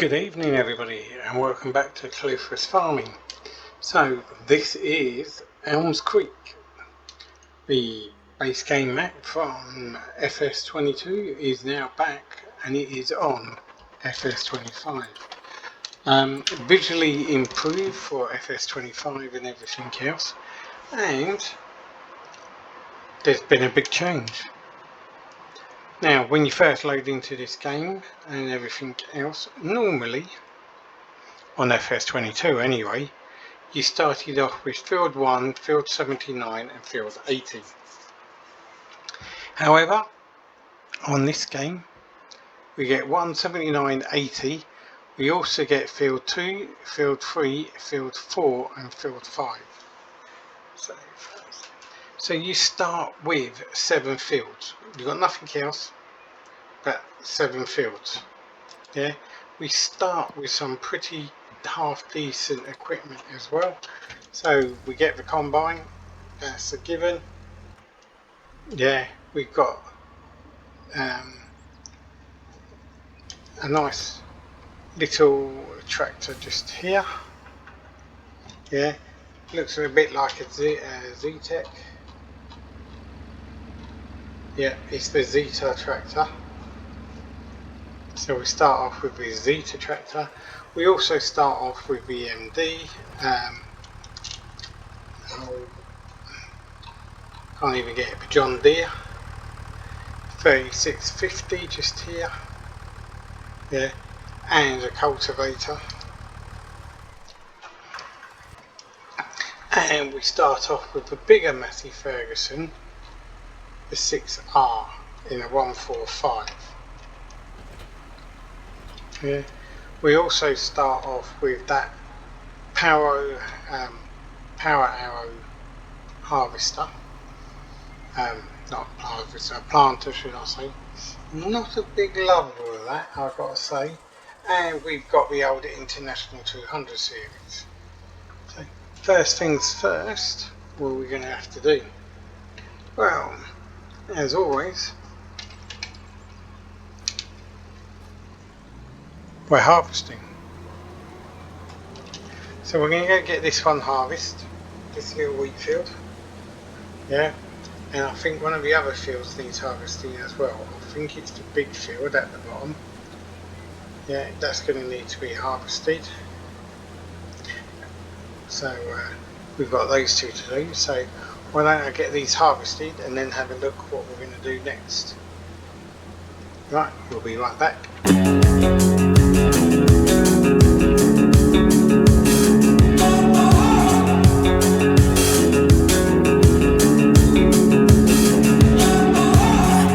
Good evening everybody and welcome back to Clifford's Farming. So this is Elms Creek. The base game map from FS22 is now back and it is on FS25. Visually improved for FS25 and everything else, and there's been a big change. Now, when you first load into this game and everything else, normally on FS22 anyway, you started off with field 1, field 79 and field 80. However, on this game we get 179, 80. We also get field 2, field 3, field 4 and field 5. So you start with 7 fields. You've got nothing else but 7 fields. Yeah, we start with some pretty half decent equipment as well. So we get the combine, that's a given. Yeah, we've got a nice little tractor just here. Yeah, looks a bit like a Z-Tech. Yeah, it's the Zeta tractor. So we start off with the Zeta tractor. We also start off with the MD. Can't even get it, but John Deere 3650 just here. Yeah, and a cultivator. And we start off with the bigger Massey Ferguson, the 6R in a 145. Yeah. We also start off with that Power Arrow harvester, not harvester, planter should I say. Not a big lover of that, I've got to say. And we've got the old International 200 series. So first things first, what are we going to have to do? Well, as always, we're harvesting. So we're going to go get this one harvest, this little wheat field. Yeah, and I think one of the other fields needs harvesting as well. I think it's the big field at the bottom. Yeah, that's going to need to be harvested. So we've got those two to do. So why don't I get these harvested and then have a look what we're going to do next. Right, we'll be right back.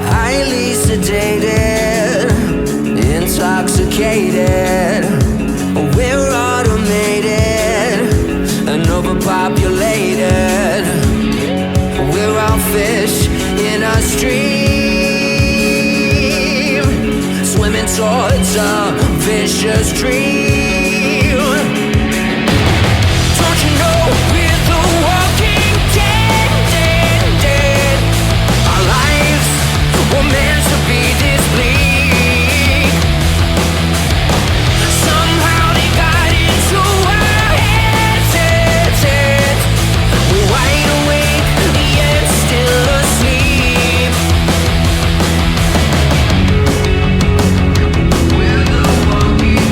Highly sedated, intoxicated, we're automated and overpopulated. We're all fish in a stream, swimming towards a vicious dream. Don't you know we're the walking dead? Our lives were meant to be this bleak. Somehow they got into our heads. We're wide awake, yet still asleep. We're the walking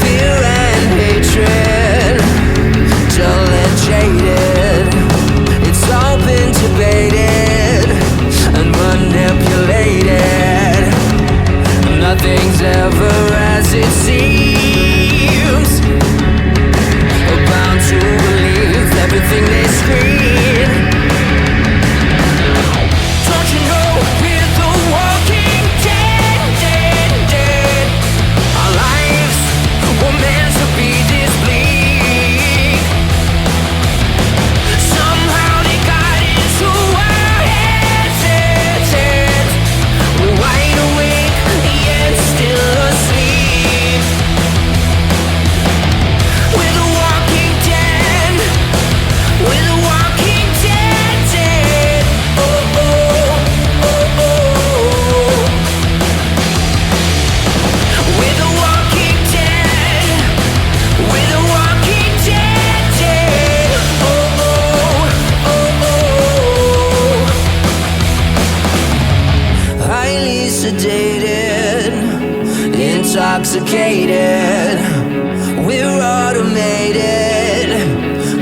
fear and hatred till intoxicated. We're automated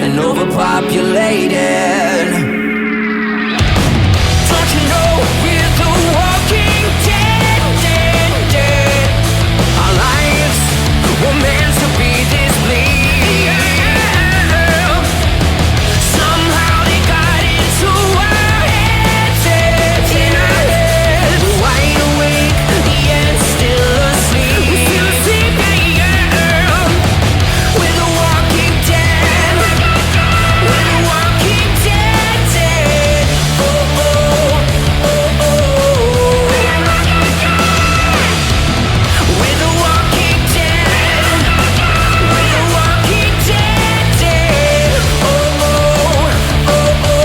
and overpopulated. Don't you know we're the walking dead, dead, dead? Our lives were meant to be this bleak. Somehow they got into our heads, in our heads. We're wide awake, yet still asleep. We're still asleep, yeah. We're the walking dead. We're the walking dead, dead. Oh, oh, oh, oh. We're the walking dead. We're the walking dead, dead. Oh, oh, oh, oh.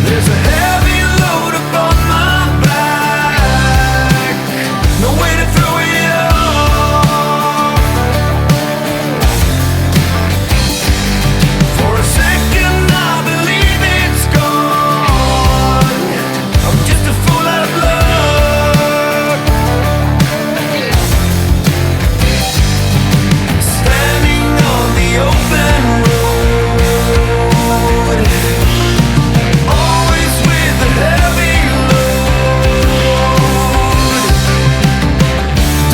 There's a heavy load upon my back. No way to throw it off. For a second I believe it's gone. I'm just a fool out of luck. Standing on the open road, always with a heavy load.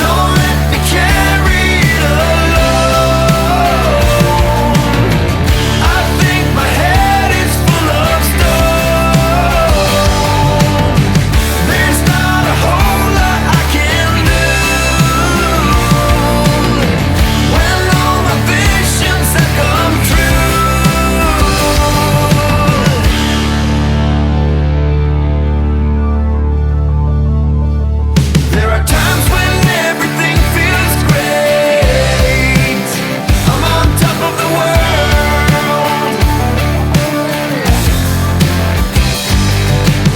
Don't let me carry it alone. I think my head is full of stone. There's not a whole lot I can do when all my visions have come true. There are times when everything feels great. I'm on top of the world.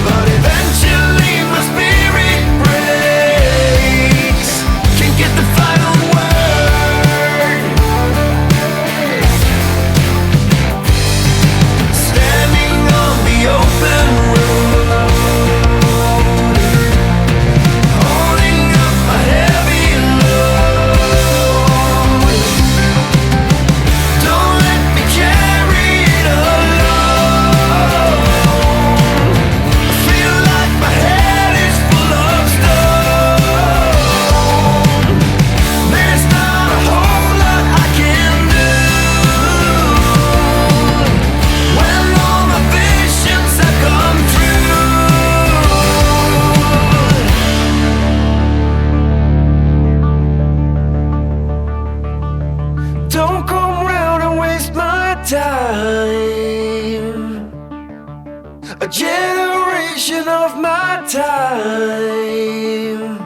But eventually my spirit breaks. Can't get the final word. Standing on the open road, holding up my heavy load. Don't let me carry it alone. I feel like my head is full of stone. There's not a whole lot I can do when all my visions have come true. Don't come round and waste my time. A generation of my time.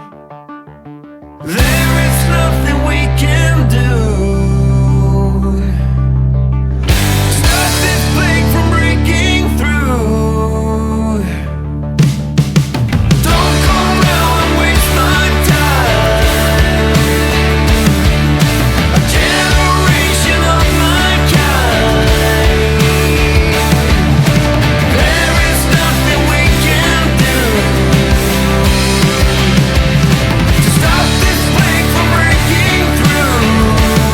There is nothing we can do. Stop this plague from breaking through. Don't come round and waste my time. A generation of my kind. There is nothing we can do to stop this plague from breaking through.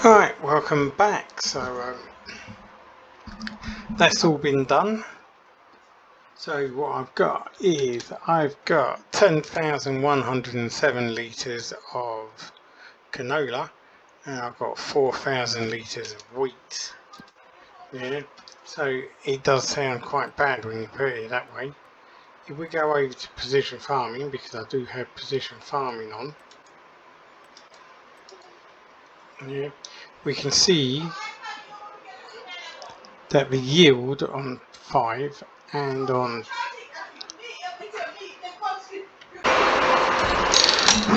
Alright, welcome back. So that's all been done. So what I've got is I've got 10,107 litres of canola and I've got 4,000 litres of wheat. Yeah, so it does sound quite bad when you put it that way. If we go over to precision farming, because I do have precision farming on, yeah, we can see that the yield on 5 and on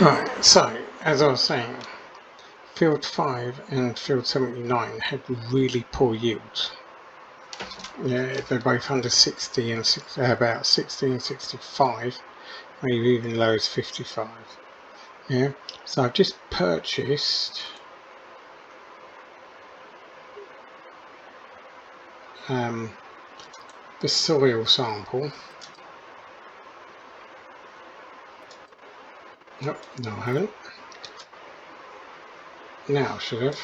right, so as I was saying, field 5 and field 79 had really poor yields. Yeah, they're both under 60 and about 60 and 65, maybe even low as 55. Yeah, so I've just purchased the soil sample. Nope, no I haven't. Now I should have.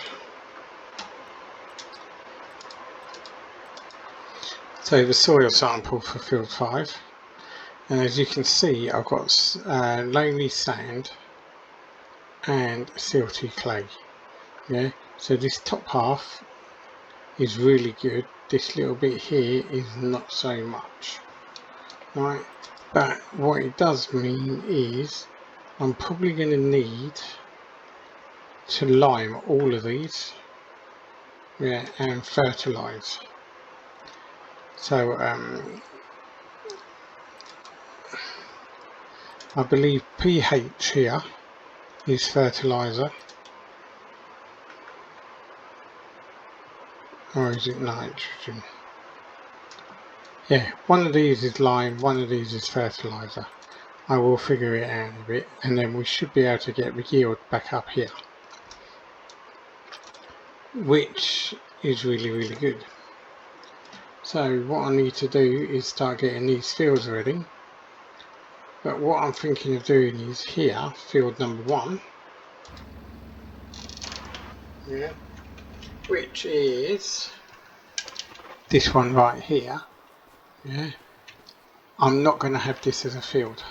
So the soil sample for field 5, and as you can see I've got loamy sand and silty clay. Yeah, so this top half is really good, this little bit here is not so much, right? But what it does mean is I'm probably going to need to lime all of these, yeah, and fertilise. So I believe pH here is fertiliser, or is it nitrogen? Yeah, one of these is lime, one of these is fertiliser. I will figure it out a bit and then we should be able to get the yield back up here, which is really good. So what I need to do is start getting these fields ready, But what I'm thinking of doing is here, field number 1, yeah, which is this one right here. Yeah, I'm not going to have this as a field.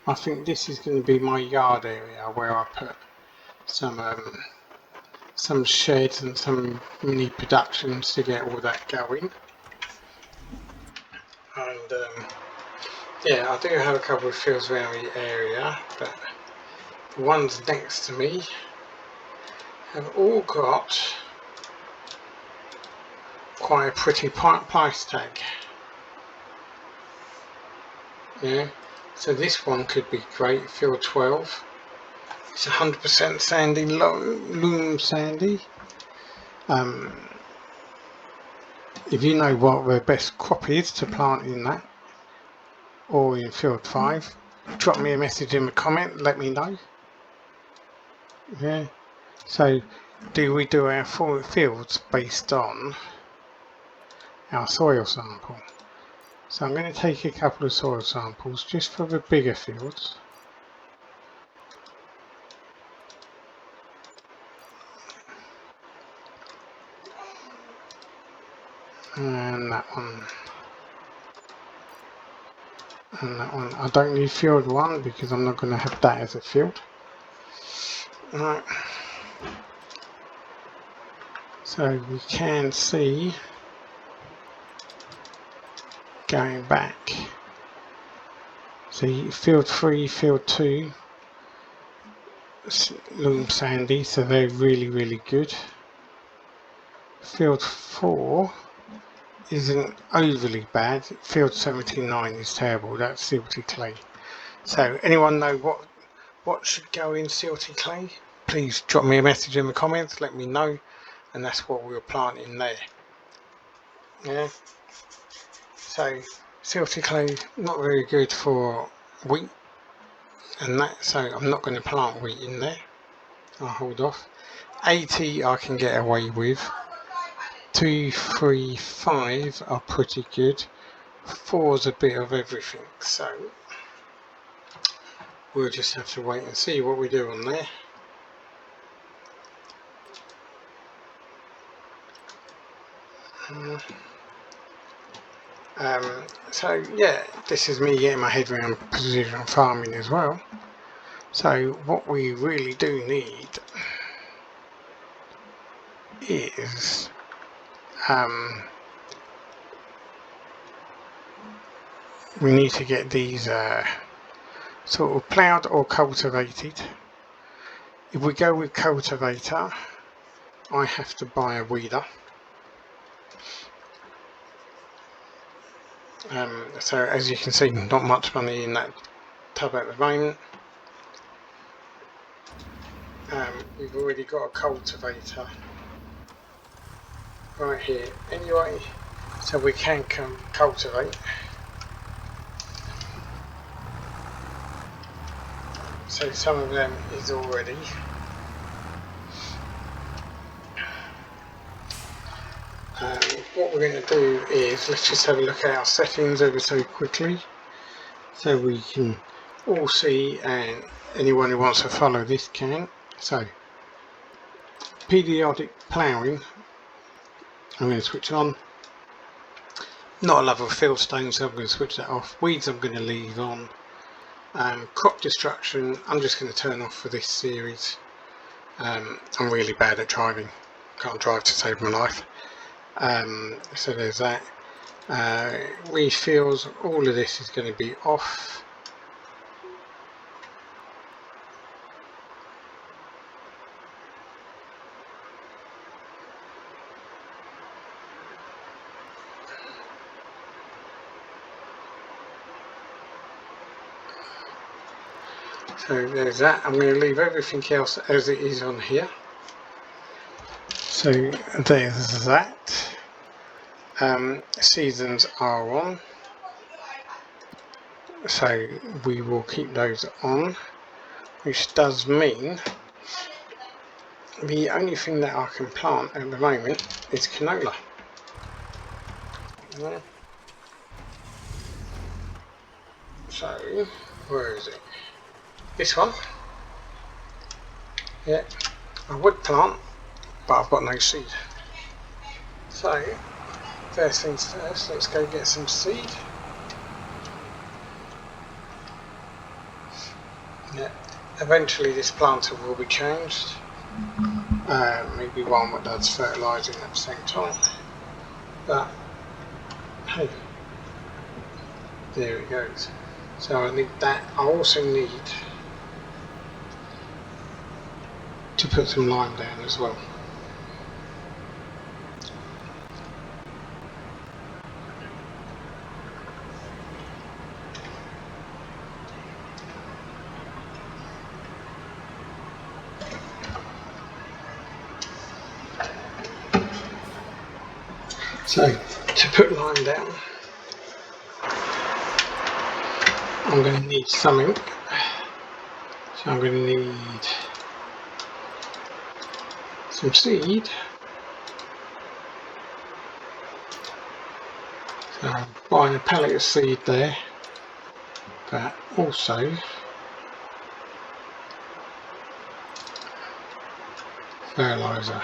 I think this is going to be my yard area where I put some sheds and some mini productions to get all that going. And yeah, I do have a couple of fields around the area, but the ones next to me have all got quite a pretty price tag. Yeah, so this one could be great, field 12. It's 100% sandy, loam sandy. If you know what the best crop is to plant in that, or in field 5, drop me a message in the comment, let me know. Yeah, so do we do our fields based on our soil sample? So I'm going to take a couple of soil samples just for the bigger fields. And that one. And that one. I don't need field 1 because I'm not going to have that as a field. Right. So we can see, going back, see field 3, field 2, loam sandy, so they're really good. Field 4 isn't overly bad. Field 79 is terrible, that's silty clay. So anyone know what should go in silty clay? Please drop me a message in the comments, let me know, and that's what we'll plant in there. Yeah. So silty clay, not very good for wheat and that, so I'm not going to plant wheat in there. I'll hold off. 80 I can get away with. 2, 3, 5 are pretty good. 4 is a bit of everything, so we'll just have to wait and see what we do on there. So yeah, this is me getting my head around precision farming as well. So what we really do need is we need to get these sort of ploughed or cultivated. If we go with cultivator, I have to buy a weeder. So as you can see, not much money in that tub at the moment. We've already got a cultivator right here anyway, so we can cultivate. So some of them is already. What we're going to do is, let's just have a look at our settings ever so quickly, so we can all see, and anyone who wants to follow this can. So periodic ploughing, I'm going to switch on. Not a lover of fieldstones, so I'm going to switch that off. Weeds I'm going to leave on. Crop destruction I'm just going to turn off for this series. I'm really bad at driving, can't drive to save my life. So there's that. Refills, all of this is going to be off. So there's that. I'm going to leave everything else as it is on here. So there's that. Seasons are on, so we will keep those on, which does mean the only thing that I can plant at the moment is canola. So, where is it? This one. Yeah, I would plant, but I've got no seed. So, first things first, let's go get some seed. Yeah, eventually this planter will be changed. Maybe one that does fertilising at the same time. But, hey, there it goes. So I need that. I also need to put some lime down as well. So to put lime down, I'm going to need some ink. So I'm going to need some seed. So I'm buying a pallet of seed there, but also fertiliser.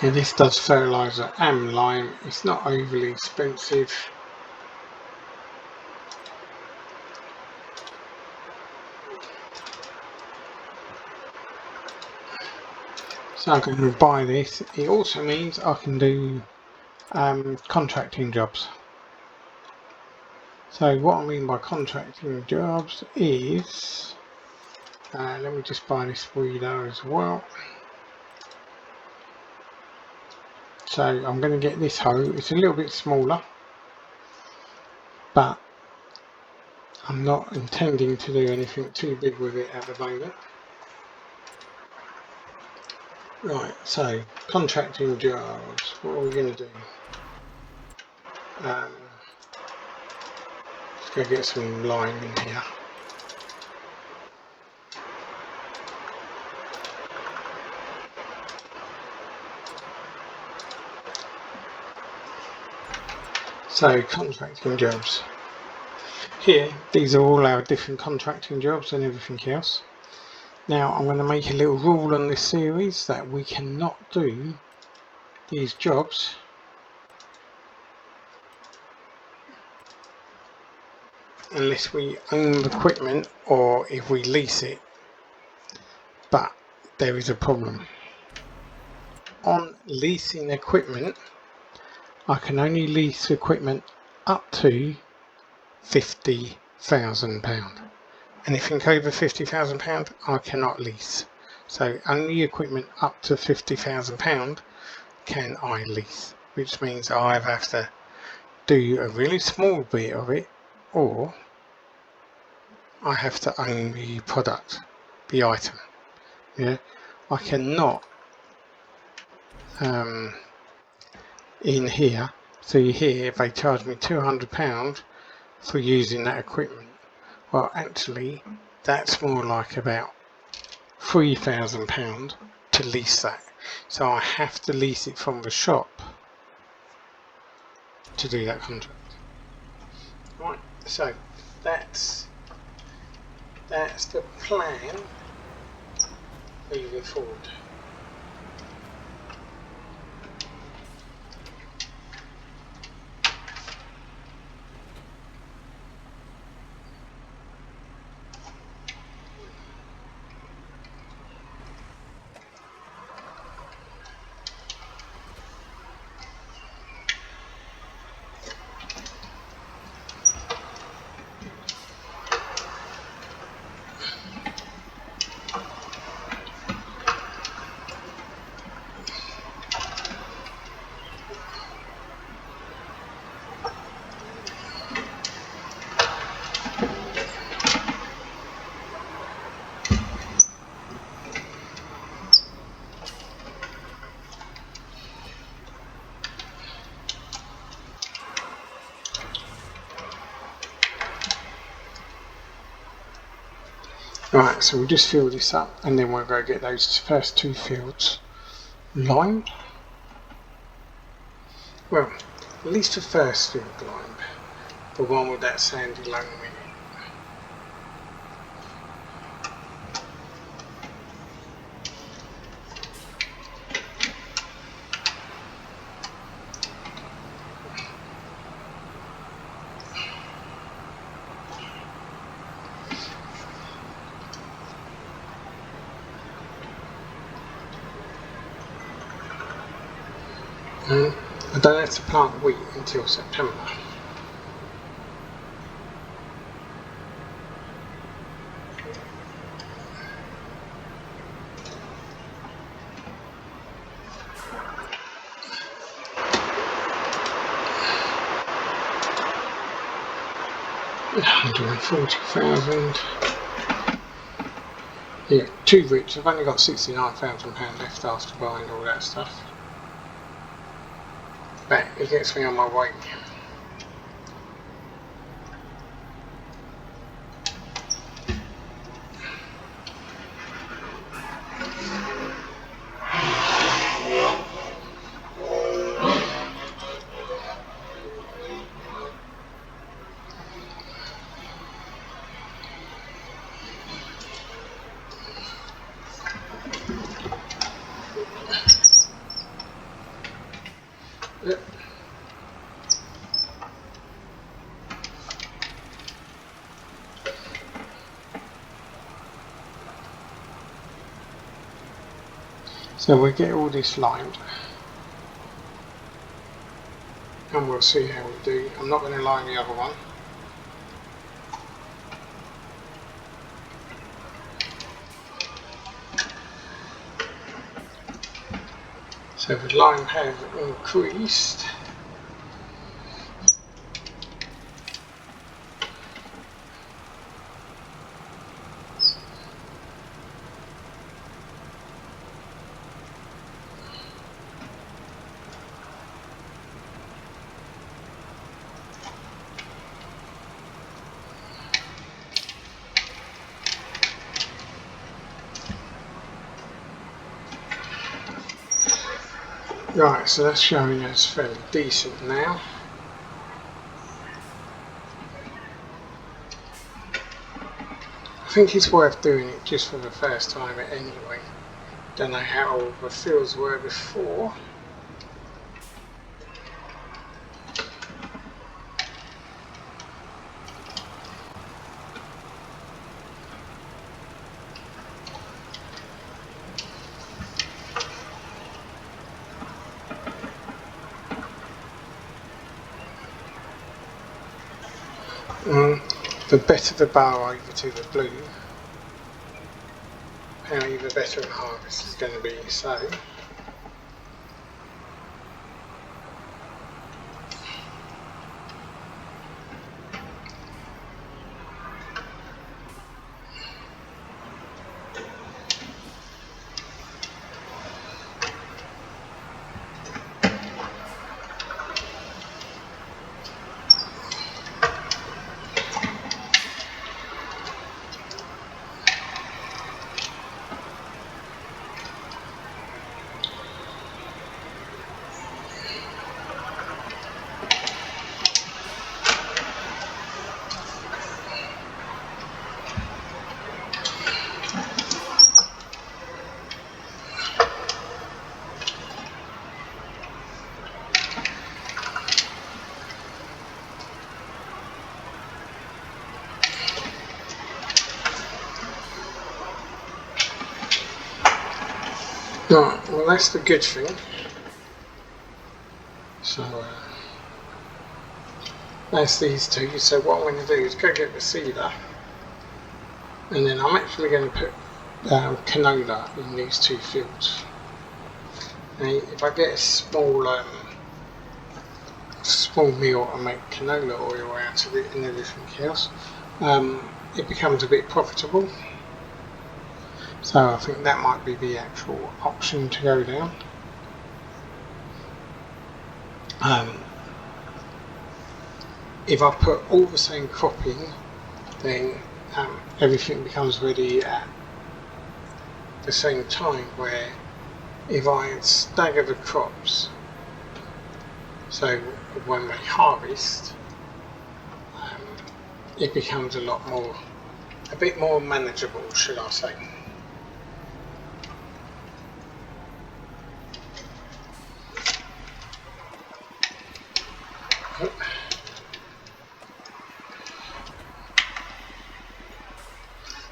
Yeah, this does fertiliser and lime. It's not overly expensive. So I'm going to buy this. It also means I can do contracting jobs. So what I mean by contracting jobs is, let me just buy this weeder as well. So I'm going to get this hoe. It's a little bit smaller, but I'm not intending to do anything too big with it at the moment. Right, so contracting jobs, what are we going to do? Let's go get some lime in here. So contracting jobs. Here, these are all our different contracting jobs and everything else. Now I'm going to make a little rule on this series that we cannot do these jobs unless we own the equipment or if we lease it. But there is a problem. On leasing equipment, I can only lease equipment up to £50,000. Anything over £50,000 I cannot lease. So only equipment up to £50,000 can I lease, which means I either have to do a really small bit of it or I have to own the product, the item. Yeah, I cannot in here, see here they charge me £200 for using that equipment. Well, actually that's more like about £3,000 to lease that, so I have to lease it from the shop to do that contract. Right, so that's the plan moving forward. Right, so we'll just fill this up and then we'll go get those first 2 fields lined. Well, at least the first field lined, the one with that sandy loam in it. I don't have to plant wheat until September. £140,000. Yeah, too rich. I've only got £69,000 left after buying all that stuff. But it gets me on my way. Yep. So we'll get all this lined and we'll see how we do. I'm not going to line the other one. So the line has increased. Right, so that's showing us fairly decent now. I think it's worth doing it just for the first time anyway. Don't know how the fields were before. The better the bar over to the blue, apparently the better the harvest is going to be. So right, well that's the good thing. So that's these two. So what I'm going to do is go get the seeder, and then I'm actually going to put canola in these 2 fields. Now, if I get a small meal and make canola oil out of it and everything else, it becomes a bit profitable. So I think that might be the actual option to go down. If I put all the same crop in, then everything becomes ready at the same time, where if I stagger the crops, so when they harvest, it becomes a bit more manageable, should I say.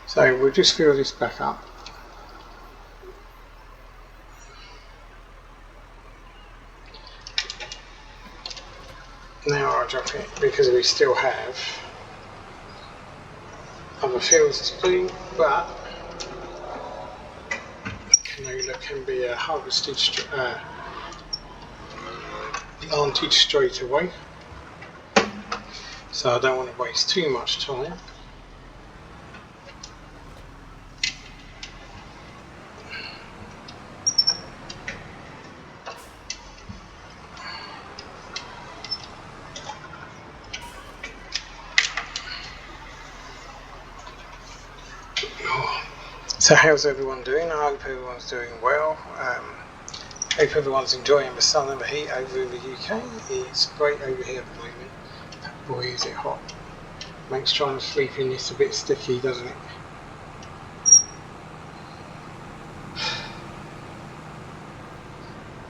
So we'll just fill this back up. Now I'll drop it because we still have other fields to do, but canola can be harvested, planted straight away. So I don't want to waste too much time. So how's everyone doing? I hope everyone's doing well. Hope everyone's enjoying the sun and the heat over in the UK. It's great over here at the moment. Boy, is it hot. Makes trying to sleep in this a bit sticky, doesn't it?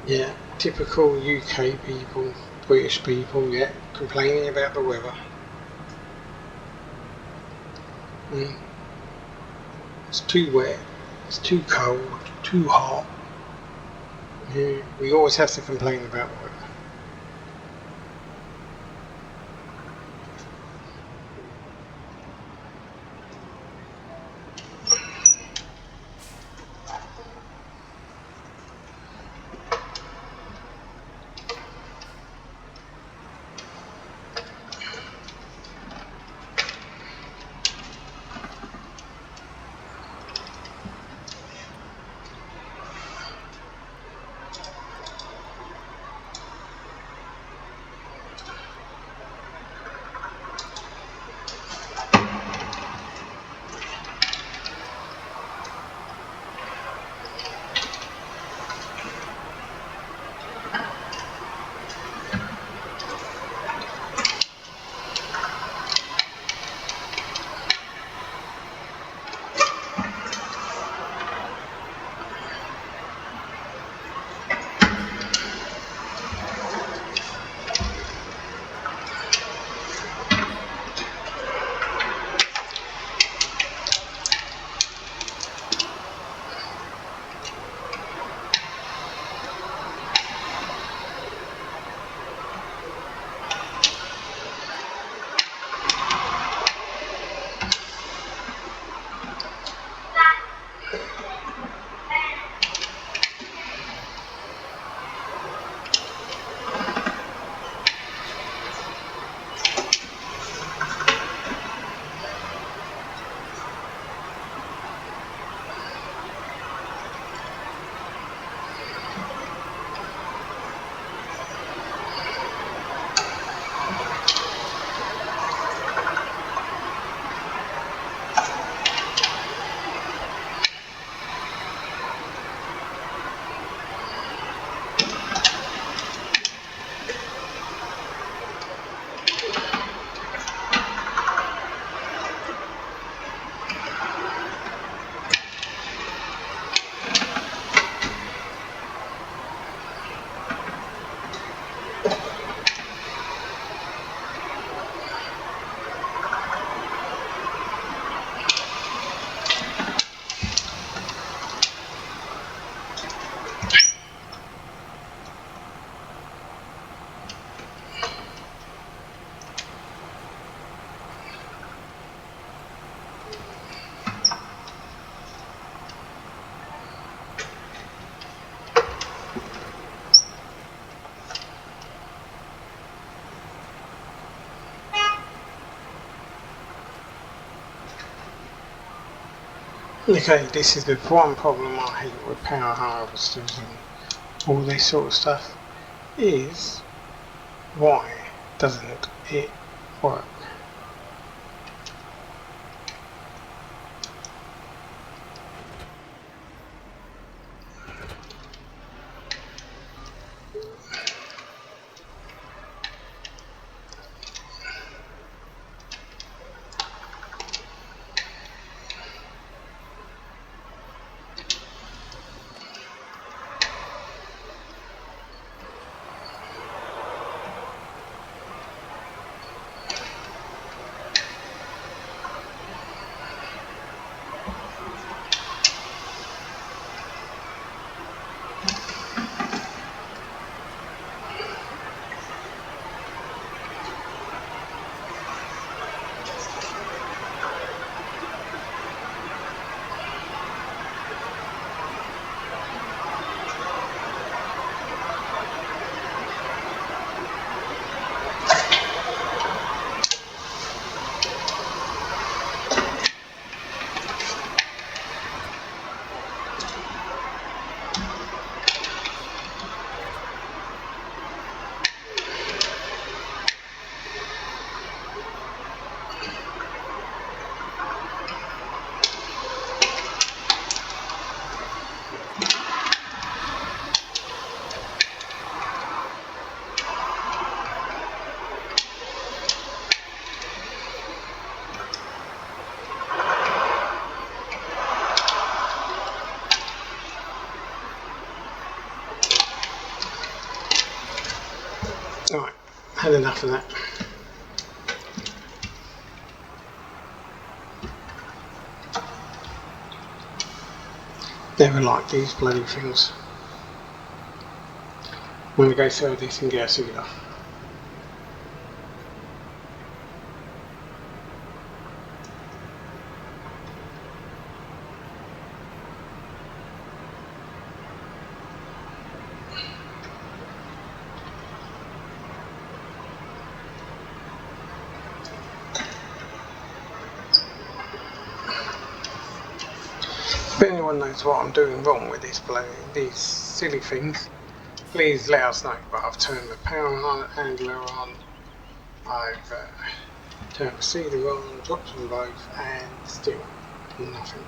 Yeah, typical UK people, British people, yeah, complaining about the weather. It's too wet, it's too cold, too hot. Yeah, we always have to complain about the weather. Okay, this is the one problem I hate with power harvesters and all this sort of stuff, is why doesn't it work? Right, had enough of that. Never like these bloody things. I'm going to go through this and get a sealer. If anyone knows what I'm doing wrong with these silly things, please let us know. But I've turned the power handler on, I've turned the sealer on, dropped them both, and still nothing.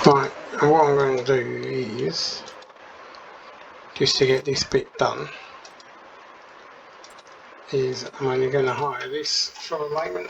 Right, and what I'm going to do is, just to get this bit done, is I'm only going to hire this for a moment.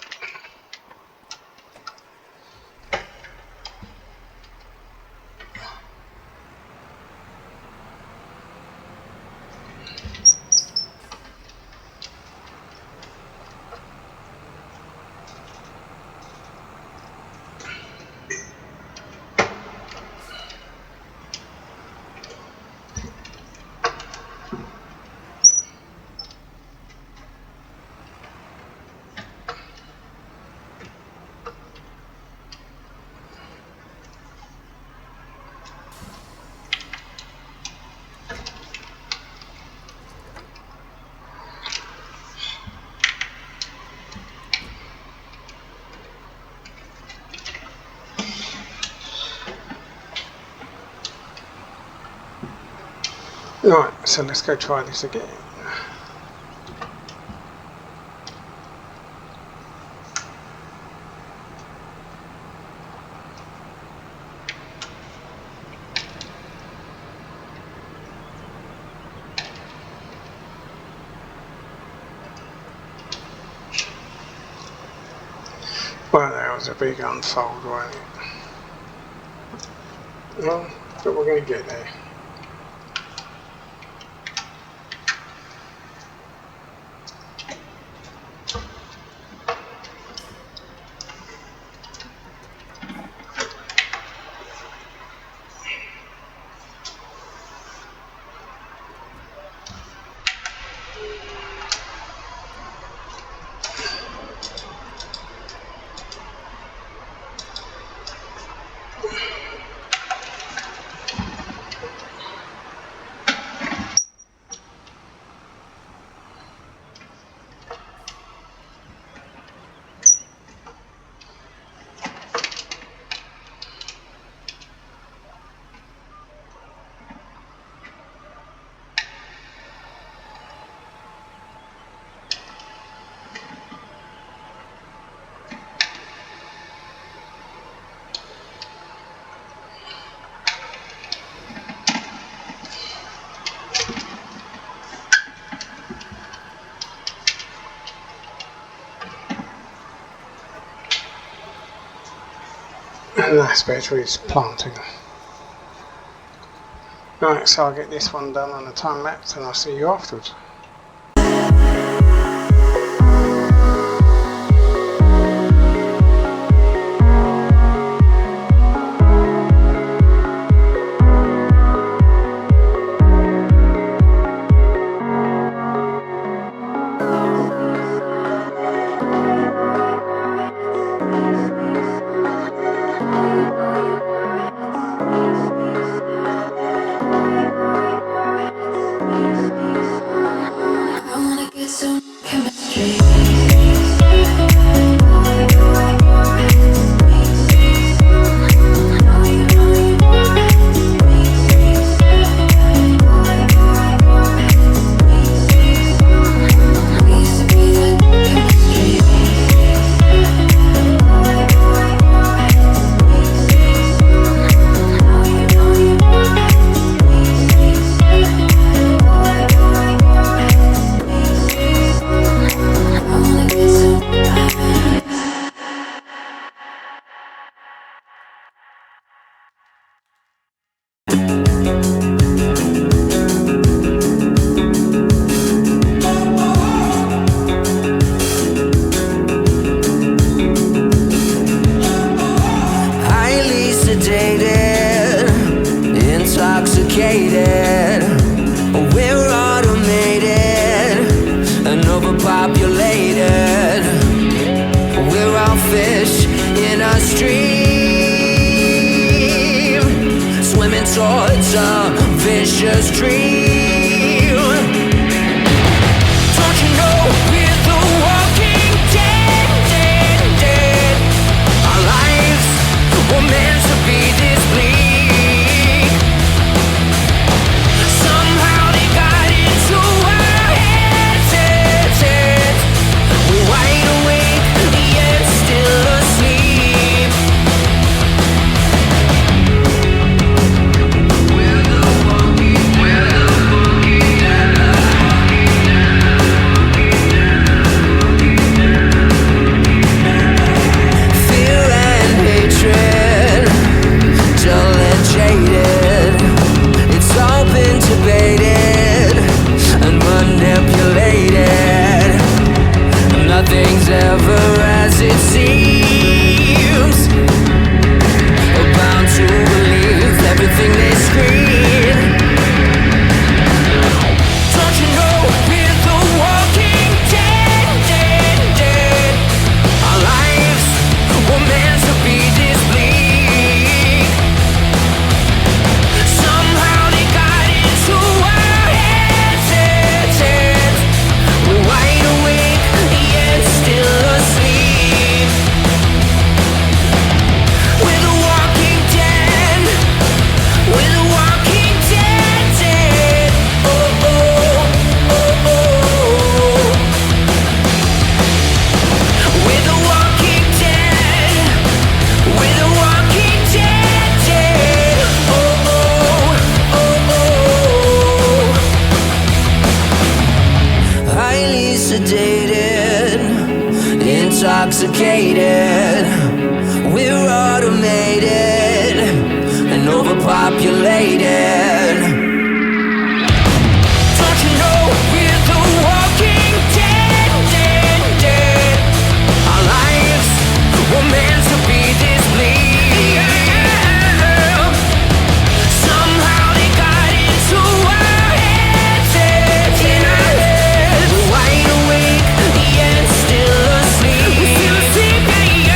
Right, so let's go try this again. Well, that was a big unfold, wasn't it? Well, but we're going to get there. And that's better, is planting. Right, so I'll get this one done on a time lapse and I'll see you afterwards. intoxicated. We're automated and overpopulated. We're all fish in a stream, swimming towards a vicious dream. Don't you know we're the walking dead, dead, dead? Our lives were meant to be this bleak. Somehow they got into our heads, heads, heads. We're wide awake, yet still asleep. We're the walking dead. Fear and hatred, dull and jaded. It's all been debated and manipulated. Nothing's ever as it seems. We're bound to believe everything they scream. Don't you know we're the walking dead, dead, dead? Our lives were meant to be this bleak. Somehow they got into our heads, heads, heads. We're wide awake, yet still asleep. We're the walking dead. We're the walking dead, dead. Oh, oh, oh, oh. We're the walking dead. We're the walking dead, dead. Oh, oh, oh, oh. Highly sedated, intoxicated. We're automated and overpopulated. Don't you know we're the walking dead, dead, dead? Our lives were meant to be this bleak. Somehow they got into our heads, heads, in our heads. We're wide awake, yet still asleep. We're still asleep, yeah, yeah.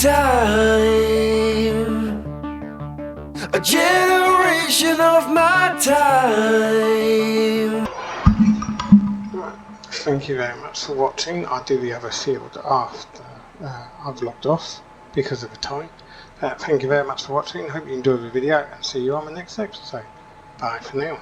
time, a generation of my time. Thank you very much for watching. I do the other field after I've logged off because of the time. Thank you very much for watching. Hope you enjoyed the video and see you on the next episode. Bye for now.